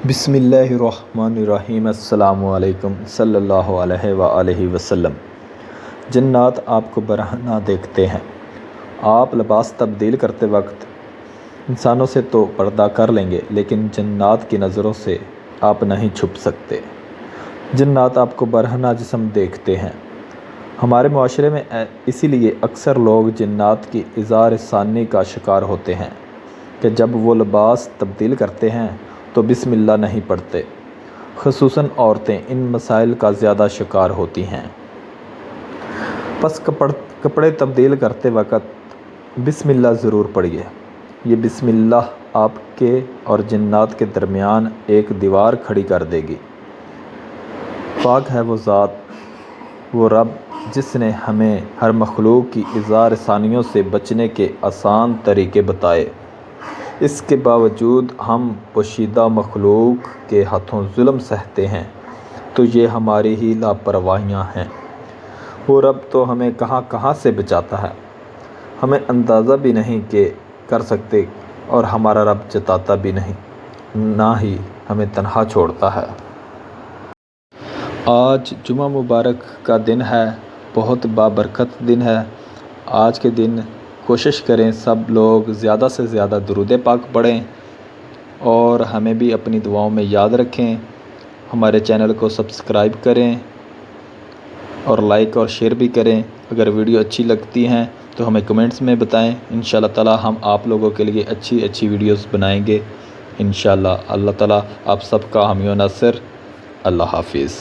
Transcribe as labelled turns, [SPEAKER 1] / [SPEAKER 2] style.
[SPEAKER 1] بسم اللہ الرحمن الرحیم۔ السلام علیکم صلی اللہ علیہ وآلہ وسلم۔ جنات آپ کو برہنہ دیکھتے ہیں۔ آپ لباس تبدیل کرتے وقت انسانوں سے تو پردہ کر لیں گے، لیکن جنات کی نظروں سے آپ نہیں چھپ سکتے۔ جنات آپ کو برہنہ جسم دیکھتے ہیں۔ ہمارے معاشرے میں اسی لیے اکثر لوگ جنات کی اظہار ثانی کا شکار ہوتے ہیں کہ جب وہ لباس تبدیل کرتے ہیں تو بسم اللہ نہیں پڑھتے۔ خصوصاً عورتیں ان مسائل کا زیادہ شکار ہوتی ہیں۔ پس کپڑے تبدیل کرتے وقت بسم اللہ ضرور پڑھیے۔ یہ بسم اللہ آپ کے اور جنات کے درمیان ایک دیوار کھڑی کر دے گی۔ پاک ہے وہ ذات، وہ رب جس نے ہمیں ہر مخلوق کی اظہار ثانیوں سے بچنے کے آسان طریقے بتائے۔ اس کے باوجود ہم پوشیدہ مخلوق کے ہاتھوں ظلم سہتے ہیں، تو یہ ہماری ہی لاپرواہیاں ہیں۔ وہ رب تو ہمیں کہاں کہاں سے بچاتا ہے، ہمیں اندازہ بھی نہیں کر سکتے، اور ہمارا رب جتاتا بھی نہیں، نہ ہی ہمیں تنہا چھوڑتا ہے۔ آج جمعہ مبارک کا دن ہے، بہت بابرکت دن ہے۔ آج کے دن کوشش کریں سب لوگ زیادہ سے زیادہ درود پاک پڑھیں، اور ہمیں بھی اپنی دعاؤں میں یاد رکھیں۔ ہمارے چینل کو سبسکرائب کریں اور لائک اور شیئر بھی کریں۔ اگر ویڈیو اچھی لگتی ہیں تو ہمیں کمنٹس میں بتائیں۔ انشاءاللہ تعالی ہم آپ لوگوں کے لیے اچھی ویڈیوز بنائیں گے انشاءاللہ۔ اللہ تعالی آپ سب کا حامی و ناصر۔ اللہ حافظ۔